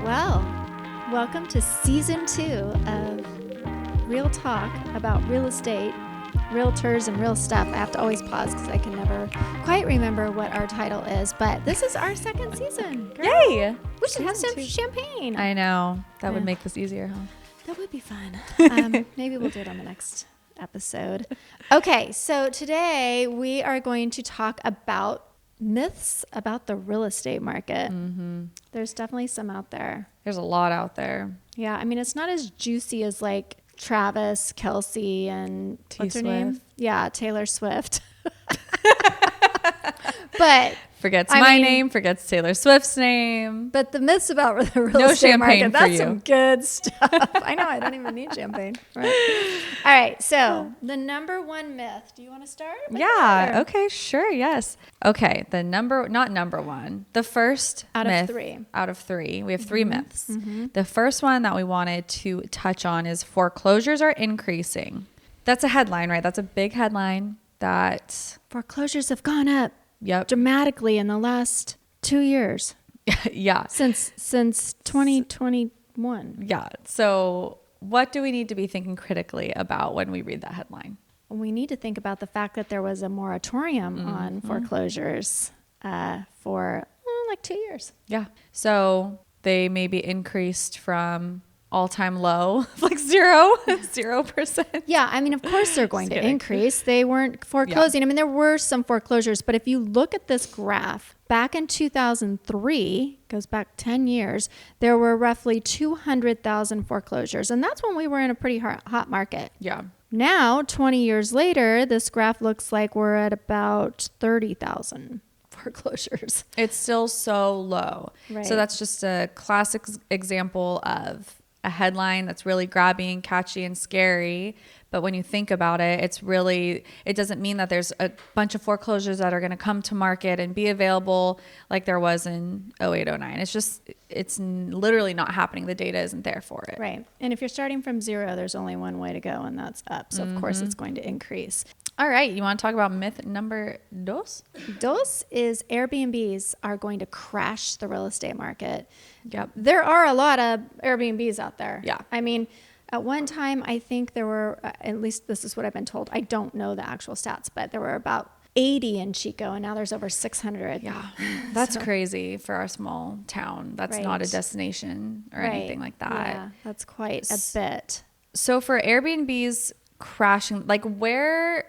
Well, welcome to season 2 of Real Talk about real estate, realtors, and real stuff. I have to always pause because I can never quite remember what our title is, but this is our second season. Girl. Yay! We should have some champagne. I know. That would make this easier, huh? That would be fun. Maybe we'll do it on the next episode. Okay, so today we are going to talk about myths about the real estate market. Mm-hmm. There's definitely some out there. There's a lot out there. Yeah, I mean, it's not as juicy as like Travis, Kelsey, and what's her name? Yeah, Taylor Swift. But forgets my name, forgets Taylor Swift's name. But the myths about the real estate market, that's some good stuff. I know, I don't even need champagne. Right. All right, so the number one myth. Do you want to start? Yeah, okay, sure, yes. Okay, not number one. The first out myth. Of three. Out of three. We have three myths. Mm-hmm. The first one that we wanted to touch on is foreclosures are increasing. That's a headline, right? That's a big headline that... Foreclosures have gone up. Yep. Dramatically in the last 2 years. Yeah. Since 2021. Yeah. So what do we need to be thinking critically about when we read that headline? We need to think about the fact that there was a moratorium on foreclosures for like 2 years. Yeah. So they maybe increased from all-time low, like 0%. Yeah, I mean, of course they're going to increase. They weren't foreclosing. Yeah. I mean, there were some foreclosures, but if you look at this graph, back in 2003, goes back 10 years, there were roughly 200,000 foreclosures, and that's when we were in a pretty hot market. Yeah. Now, 20 years later, this graph looks like we're at about 30,000 foreclosures. It's still so low. Right. So that's just a classic example of a headline that's really grabby and catchy and scary. But when you think about it, it doesn't mean that there's a bunch of foreclosures that are going to come to market and be available like there was in 08, 09. It's literally not happening. The data isn't there for it. Right. And if you're starting from zero, there's only one way to go, and that's up. So of course it's going to increase. All right. You want to talk about myth number dos? Dos is Airbnbs are going to crash the real estate market. Yep. There are a lot of Airbnbs out there. Yeah. I mean, at one time, I think there were, at least this is what I've been told. I don't know the actual stats, but there were about 80 in Chico, and now there's over 600. Yeah. That's crazy for our small town. That's not a destination or anything like that. Yeah, that's quite a bit. So for Airbnbs crashing, like where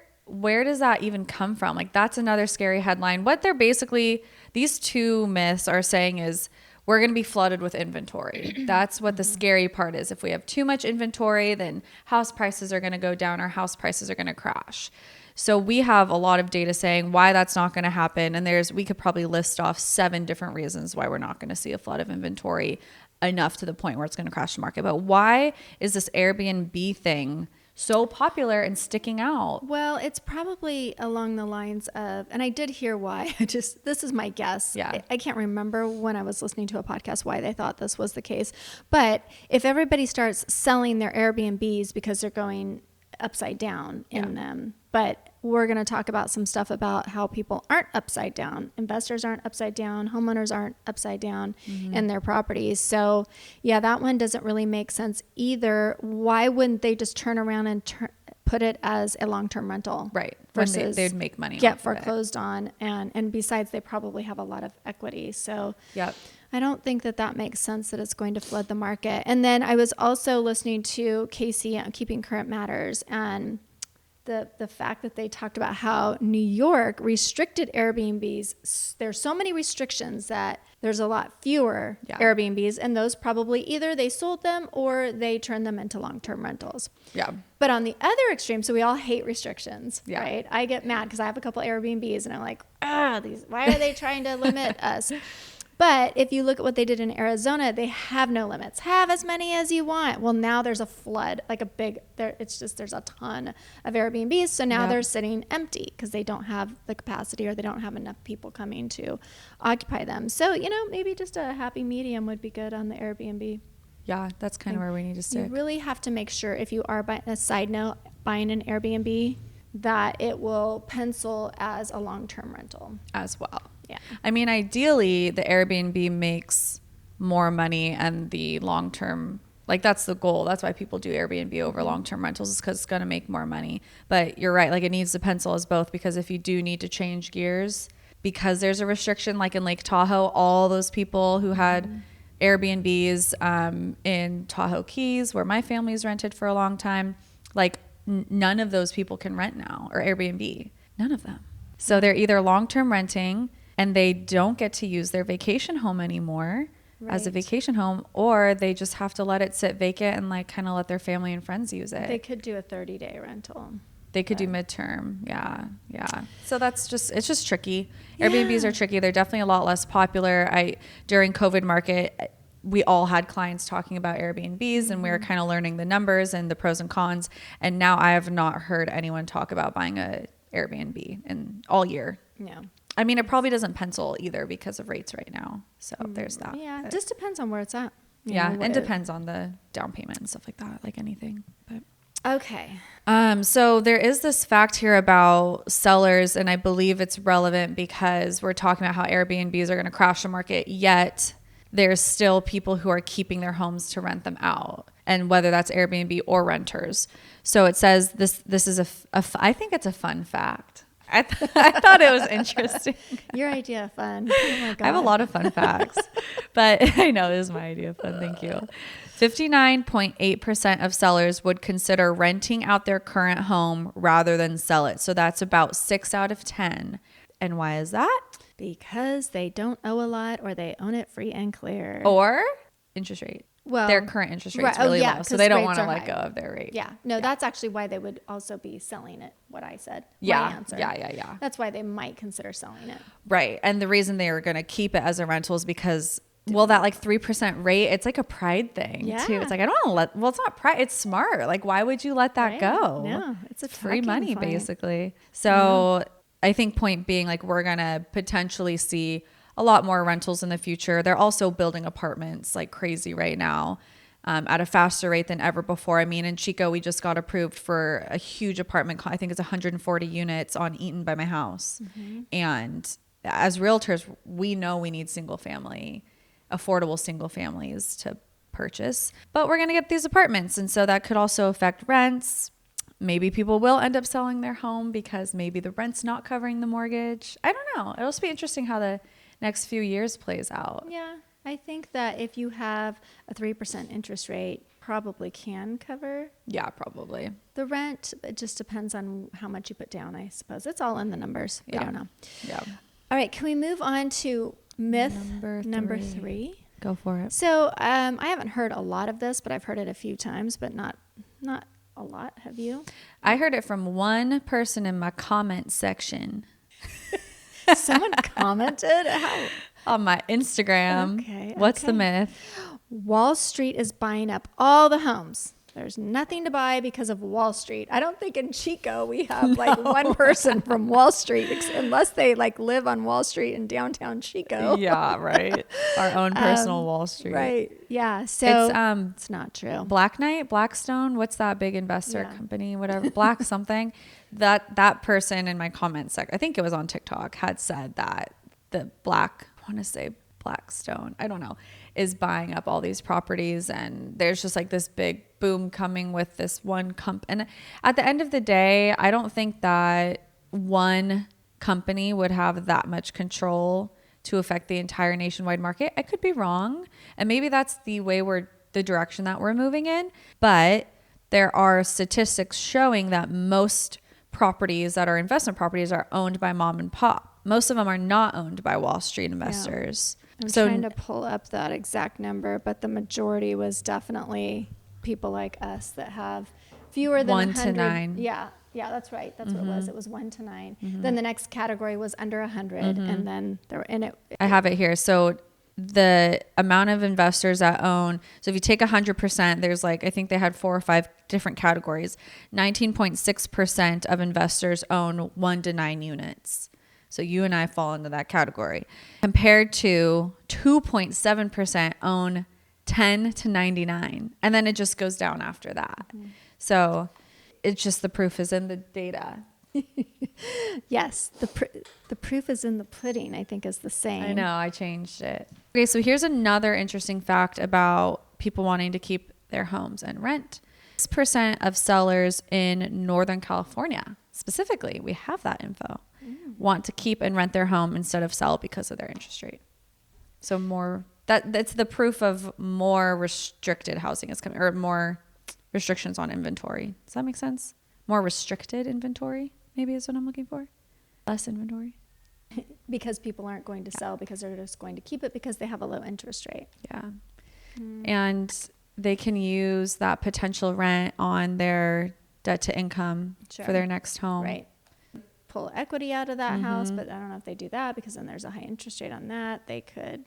does that even come from? Like that's another scary headline. What they're basically, these two myths are saying is we're going to be flooded with inventory. That's what the scary part is. If we have too much inventory, then house prices are going to go down or house prices are going to crash. So we have a lot of data saying why that's not going to happen. And we could probably list off 7 different reasons why we're not going to see a flood of inventory enough to the point where it's going to crash the market. But why is this Airbnb thing so popular and sticking out? Well, it's probably along the lines of, and I did hear why, this is my guess. Yeah. I can't remember when I was listening to a podcast why they thought this was the case. But if everybody starts selling their Airbnbs because they're going upside down in them, but we're going to talk about some stuff about how people aren't upside down. Investors aren't upside down. Homeowners aren't upside down in their properties. So yeah, that one doesn't really make sense either. Why wouldn't they just turn around and put it as a long-term rental? Right. Versus they'd make money get off foreclosed on. And besides, they probably have a lot of equity. So yep. I don't think that makes sense that it's going to flood the market. And then I was also listening to Casey on Keeping Current Matters, and the fact that they talked about how New York restricted Airbnbs. There's so many restrictions that there's a lot fewer Airbnbs, and those probably either they sold them or they turned them into long-term rentals. Yeah. But on the other extreme, so we all hate restrictions, right? I get mad because I have a couple Airbnbs and I'm like, why are they trying to limit us? But if you look at what they did in Arizona, they have no limits. Have as many as you want. Well, now there's a flood, like there's a ton of Airbnbs. So now they're sitting empty because they don't have the capacity or they don't have enough people coming to occupy them. So, maybe just a happy medium would be good on the Airbnb. Yeah, that's kind of where we need to stick. You really have to make sure if you are, a side note, buying an Airbnb, that it will pencil as a long-term rental as well. Yeah. I mean, ideally, the Airbnb makes more money and the long-term, like that's the goal. That's why people do Airbnb over long-term rentals, is because it's going to make more money. But you're right. Like it needs to pencil as both, because if you do need to change gears, because there's a restriction, like in Lake Tahoe, all those people who had Airbnbs in Tahoe Keys, where my family's rented for a long time, like none of those people can rent now, or Airbnb, none of them. So they're either long-term renting and they don't get to use their vacation home anymore as a vacation home, or they just have to let it sit vacant and like kind of let their family and friends use it. They could do a 30-day rental. They could do midterm. Yeah. So it's just tricky. Airbnbs are tricky. They're definitely a lot less popular. During COVID market, we all had clients talking about Airbnbs, and we were kind of learning the numbers and the pros and cons. And now I have not heard anyone talk about buying a Airbnb in all year. No. I mean, it probably doesn't pencil either because of rates right now. So there's that. Yeah, but it just depends on where it's at. And depends on the down payment and stuff like that, like anything. But okay. So there is this fact here about sellers, and I believe it's relevant because we're talking about how Airbnbs are going to crash the market, yet there's still people who are keeping their homes to rent them out, and whether that's Airbnb or renters. So it says this is I think it's a fun fact. I thought it was interesting. Your idea of fun. Oh my God. I have a lot of fun facts, but I know this is my idea of fun. Thank you. 59.8% of sellers would consider renting out their current home rather than sell it. So that's about 6 out of 10. And why is that? Because they don't owe a lot, or they own it free and clear. Or interest rate. Well, their current interest rate's really low, so they don't want to let go of their rate. Yeah. No, that's actually why they would also be selling it, what I said. Yeah. My answer. Yeah. That's why they might consider selling it. Right. And the reason they are going to keep it as a rental is because, well, that like 3% rate, it's like a pride thing too. It's like, I don't want to it's not pride. It's smart. Like, why would you let that go? No, it's free money basically. So I think point being, like, we're going to potentially see a lot more rentals in the future. They're also building apartments like crazy right now, at a faster rate than ever before. I mean, in Chico, we just got approved for a huge apartment. I think it's 140 units on Eaton by my house. And as realtors, we know we need affordable single families to purchase, but we're going to get these apartments. And so that could also affect rents. Maybe people will end up selling their home because maybe the rent's not covering the mortgage. I don't know. It'll just be interesting how the next few years plays out. Yeah, I think that if you have a 3% interest rate, probably can cover. Yeah, probably. The rent, it just depends on how much you put down, I suppose. It's all in the numbers. We don't know. Yeah. All right, can we move on to myth number 3? Go for it. So I haven't heard a lot of this, but I've heard it a few times, but not a lot. Have you? I heard it from one person in my comment section. Someone commented? How? On my Instagram. Okay. What's the myth? Wall Street is buying up all the homes. There's nothing to buy because of Wall Street. I don't think in Chico we have like one person from Wall Street, unless they like live on Wall Street in downtown Chico. Yeah, right. Our own personal Wall Street. Right. Yeah. So it's not true. Blackstone. What's that big investor company? Whatever. Black something. That person in my comments I think it was on TikTok, had said that the Blackstone, I don't know, is buying up all these properties, and there's just like this big boom coming with this one company. And at the end of the day, I don't think that one company would have that much control to affect the entire nationwide market. I could be wrong, and maybe that's the direction that we're moving in, but there are statistics showing that most properties that are investment properties are owned by mom and pop. Most of them are not owned by Wall Street investors. I'm trying to pull up that exact number, but the majority was definitely people like us that have fewer than 1 100. to 9. Yeah, that's right. That's what it was. It was 1 to 9. Then the next category was under 100, and then I have it here. So the amount of investors that own, so if you take 100%, there's I think they had 4 or 5 different categories. 19.6% of investors own 1 to 9 units. So you and I fall into that category, compared to 2.7% own 10 to 99. And then it just goes down after that. So it's just, the proof is in the data. Yes, the proof is in the pudding, I think is the saying. I know, I changed it. Okay, so here's another interesting fact about people wanting to keep their homes and rent. 6% of sellers in Northern California, specifically, we have that info, want to keep and rent their home instead of sell because of their interest rate. So that's the proof of more restricted housing is coming, or more restrictions on inventory. Does that make sense? More restricted inventory, maybe is what I'm looking for. Less inventory. Because people aren't going to sell because they're just going to keep it because they have a low interest rate. Yeah. And they can use that potential rent on their debt to income for their next home. Right. Pull equity out of that house, but I don't know if they do that because then there's a high interest rate on that. They could.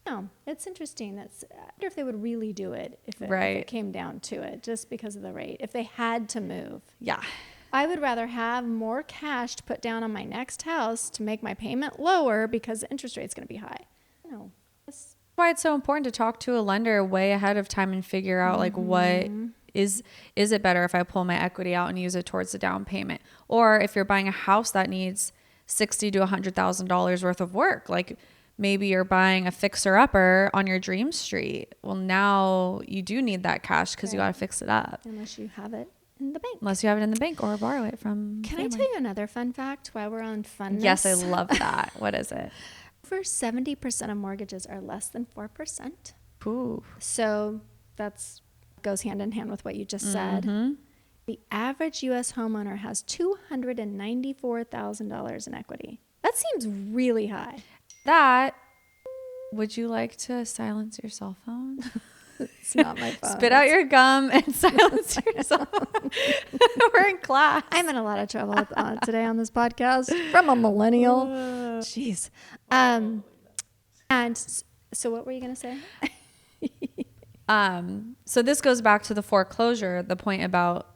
No, it's interesting. I wonder if they would really do it if it came down to it, just because of the rate. If they had to move. Yeah. I would rather have more cash to put down on my next house to make my payment lower because the interest rate's going to be high. No. That's why it's so important to talk to a lender way ahead of time and figure out like what is it better if I pull my equity out and use it towards the down payment, or if you're buying a house that needs $60,000 to $100,000 worth of work, like maybe you're buying a fixer upper on your dream street. Well, now you do need that cash because you got to fix it up. Unless you have it in the bank. Unless you have it in the bank or borrow it from Can I tell you another fun fact while we're on funness? Yes, I love that. What is it? Over 70% of mortgages are less than 4%. Ooh. So that's goes hand in hand with what you just said. The average U.S. homeowner has $294,000 in equity. That seems really high. Would you like to silence your cell phone? It's not my phone. Spit out your gum and silence yourself. We're in class. I'm in a lot of trouble today on this podcast from a millennial. Jeez. And so what were you going to say? So this goes back to the foreclosure, the point about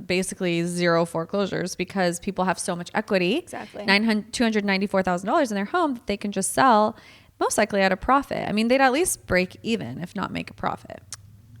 basically zero foreclosures because people have so much equity. Exactly. $294,000 in their home that they can just sell, most likely at a profit. I mean, they'd at least break even, if not make a profit.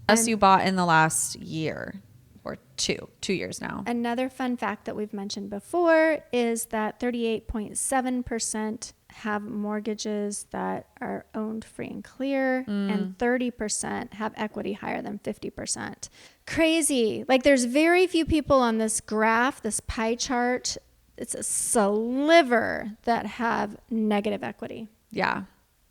Unless you bought in the last year or 2 years now. Another fun fact that we've mentioned before is that 38.7% have mortgages that are owned free and clear, and 30% have equity higher than 50%. Crazy. Like there's very few people on this graph, this pie chart. It's a sliver that have negative equity. Yeah.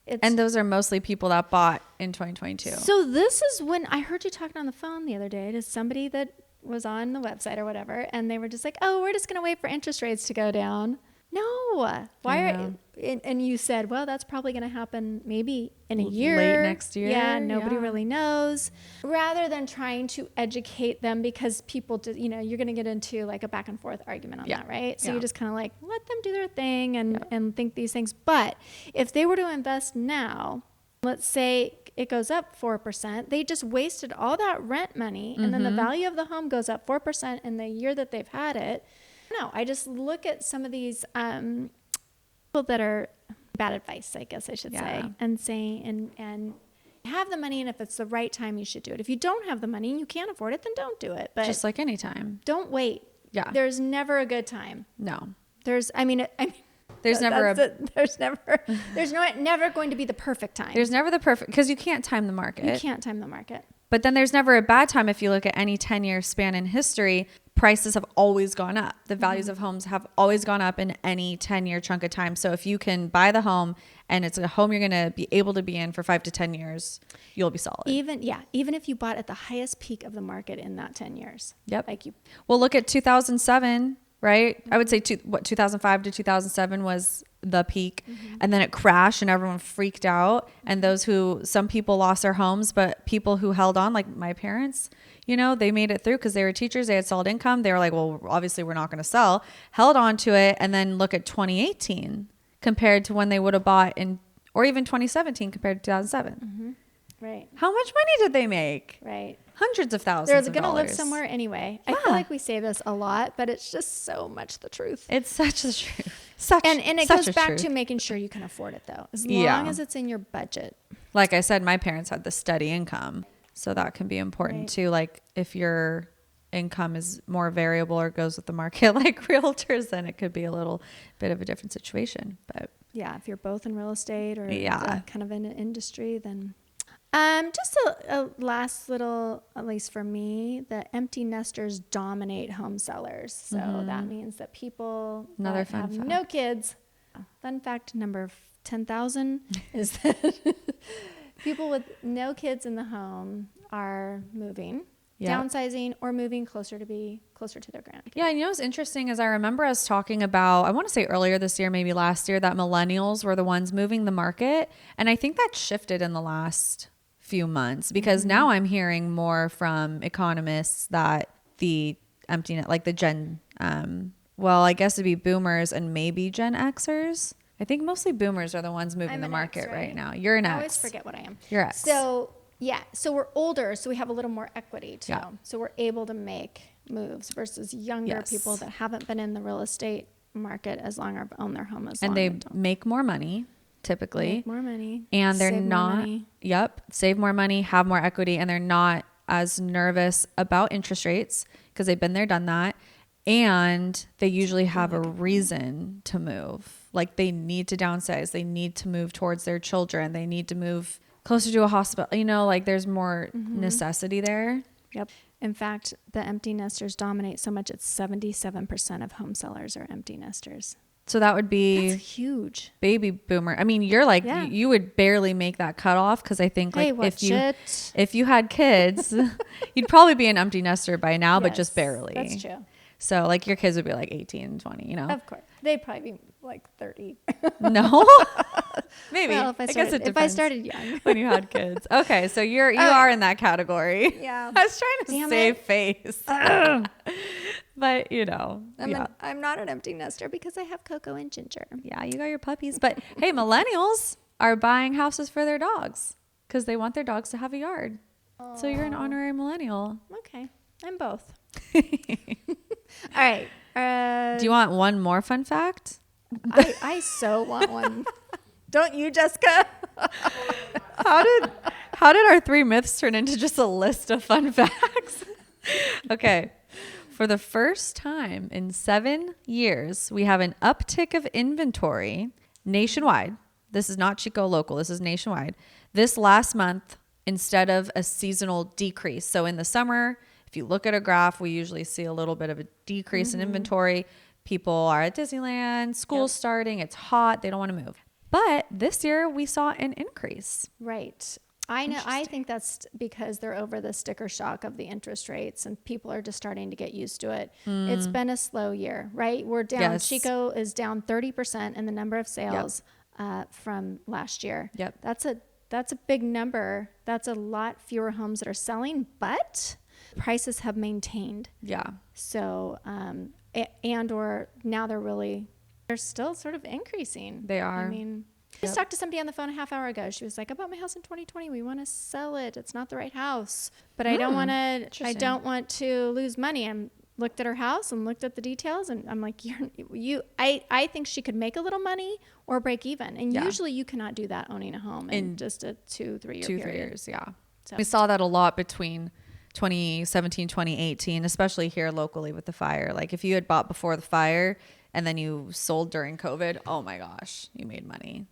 And those are mostly people that bought in 2022. So this is when I heard you talking on the phone the other day to somebody that was on the website or whatever, and they were just like, oh, we're just going to wait for interest rates to go down. No. And you said, well, that's probably going to happen maybe in a year. Late next year. Yeah, nobody really knows. Rather than trying to educate them because people, you're going to get into like a back and forth argument on that, right? So you just kind of like let them do their thing and think these things. But if they were to invest now, let's say it goes up 4%, they just wasted all that rent money, and then the value of the home goes up 4% in the year that they've had it. No, I just look at some of these people that are bad advice, I guess I should say, and say, and have the money, and if it's the right time, you should do it. If you don't have the money and you can't afford it, then don't do it. But just like any time. Don't wait. Yeah. There's never a good time. No. There's never going to be the perfect time. There's never the perfect, because you can't time the market. You can't time the market. But then there's never a bad time. If you look at any 10-year span in history, prices have always gone up. The values of homes have always gone up in any 10-year chunk of time. So if you can buy the home and it's a home you're going to be able to be in for 5 to 10 years, you'll be solid. Even if you bought at the highest peak of the market in that 10 years. Yep. Well, look at 2007, right? I would say 2005 to 2007 was the peak, and then it crashed and everyone freaked out. And some people lost their homes, but people who held on, like my parents, they made it through because they were teachers. They had solid income. They were like, well, obviously we're not going to sell, held on to it. And then look at 2018 compared to when they would have bought or even 2017 compared to 2007. Right. How much money did they make? Right. Hundreds of thousands They're of dollars. going to live somewhere anyway. I feel like we say this a lot, but it's just so much the truth. It's such the truth. And it goes back to making sure you can afford it, though, as long as it's in your budget. Like I said, my parents had the steady income, so that can be important too. Like if you're income is more variable or goes with the market like realtors, then it could be a little bit of a different situation. But yeah, if you're both in real estate or kind of in an industry, then just a last little, at least for me, the empty nesters dominate home sellers. So that means that people that have no kids. Fun fact number 10,000 is that people with no kids in the home are moving, downsizing, or moving closer to their grandkids. Yeah, and you know what's interesting is I remember us talking about, I want to say earlier this year, maybe last year, that millennials were the ones moving the market. And I think that shifted in the last few months because now I'm hearing more from economists that the empty net, like the Gen, well, I guess it'd be boomers and maybe Gen Xers. I think mostly boomers are the ones moving the market right now. You're an X. I always forget what I am. You're X. So we're older, so we have a little more equity too. Yeah. So we're able to make moves versus younger people that haven't been in the real estate market as long or own their home as long. And they make more money. Typically make more money, and they're not save more money, have more equity, and they're not as nervous about interest rates because they've been there, done that, and they usually have a reason to move. Like they need to downsize, they need to move towards their children, they need to move closer to a hospital, you know, like there's more necessity there. Yep. In fact, the empty nesters dominate so much it's 77% of home sellers are empty nesters. So that would be that's huge. Baby boomer. I mean, you're like, you would barely make that cutoff because I think like if you had kids, you'd probably be an empty nester by now, but just barely. That's true. So like your kids would be like 18, 20, you know? Of course. They'd probably be like 30. No? Maybe. Well, if I started young. When you had kids. Okay, so you are in that category. Yeah. I was trying to save face. But, you know. I'm not an empty nester because I have Coco and Ginger. Yeah, you got your puppies. But, hey, millennials are buying houses for their dogs because they want their dogs to have a yard. Aww. So you're an honorary millennial. Okay. I'm both. All right. Do you want one more fun fact? I so want one. Don't you, Jessica? How did our 3 myths turn into just a list of fun facts? Okay. For the first time in 7 years, we have an uptick of inventory nationwide. This is not Chico local. This is nationwide. This last month, instead of a seasonal decrease. So in the summer, if you look at a graph, we usually see a little bit of a decrease in inventory. People are at Disneyland, school's starting, it's hot, they don't want to move. But this year we saw an increase. Right. I know. I think that's because they're over the sticker shock of the interest rates and people are just starting to get used to it. It's been a slow year, right? We're down. Yes. Chico is down 30% in the number of sales from last year. Yep. That's a big number. That's a lot fewer homes that are selling, but prices have maintained. Yeah. So, or now they're still sort of increasing. They are. I mean, I just talked to somebody on the phone a half hour ago. She was like, I bought my house in 2020. We want to sell it. It's not the right house, but I don't want to lose money. I looked at her house and looked at the details and I'm like, I think she could make a little money or break even. And usually you cannot do that owning a home in just a 2-3 year period. 3 years. Yeah. So. We saw that a lot between 2017, 2018, especially here locally with the fire. Like if you had bought before the fire and then you sold during COVID, oh my gosh, you made money.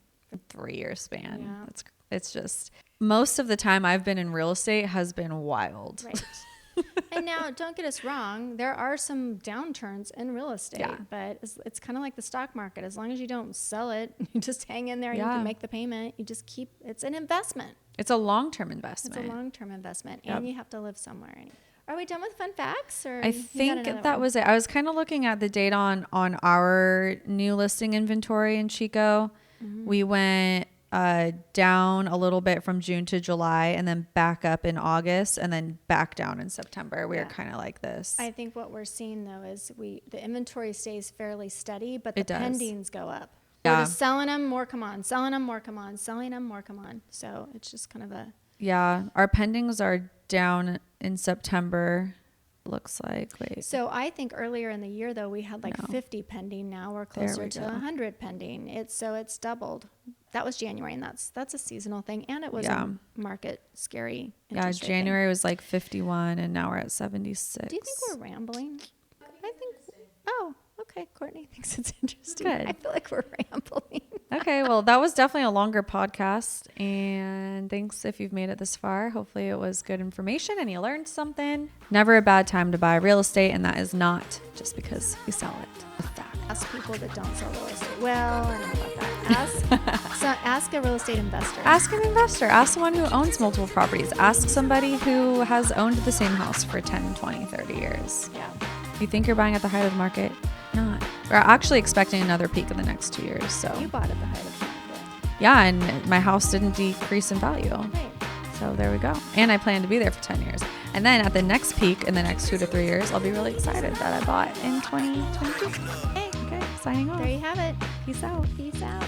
3 year span. Yeah. It's just most of the time I've been in real estate has been wild. Right. And now don't get us wrong. There are some downturns in real estate, but it's kind of like the stock market. As long as you don't sell it, you just hang in there and you can make the payment. You just it's an investment. It's a long-term investment. It's a long-term investment and you have to live somewhere. Are we done with fun facts? Or I think that was it. I was kind of looking at the data on our new listing inventory in Chico. Mm-hmm. We went down a little bit from June to July and then back up in August and then back down in September. We were kind of like this. I think what we're seeing though is the inventory stays fairly steady, but the pendings go up. Yeah. We're just selling them, more come on, selling them, more come on, selling them, more come on. So it's just kind of a... Yeah, our pendings are down in September, looks like. Wait. So I think earlier in the year, though, we had 50 pending. Now we're closer to 100 pending. It's doubled. that was January, and that's a seasonal thing, and it was Yeah. a market scary. Yeah, interest rate thing. January was like 51, and now we're at 76. Do you think we're rambling? I think. Oh, okay. Courtney thinks it's interesting. Good. I feel like we're rambling. Okay, well, that was definitely a longer podcast, and thanks if you've made it this far. Hopefully it was good information and you learned something. Never a bad time to buy real estate, and that is not just because we sell it. A fact. Ask people that don't sell real estate. Well, I don't know about that. Ask a real estate investor. Ask an investor. Ask someone who owns multiple properties. Ask somebody who has owned the same house for 10, 20, 30 years. Yeah. If you think you're buying at the height of the market, not. We're actually expecting another peak in the next 2 years. So You bought at the height of the market. yeah, and my house didn't decrease in value. Right. So there we go. And I plan to be there for 10 years. And then at the next peak in the next 2 to 3 years, I'll be really excited that I bought in 2022. Hey, Okay, signing off. there you have it. Peace out. Peace out.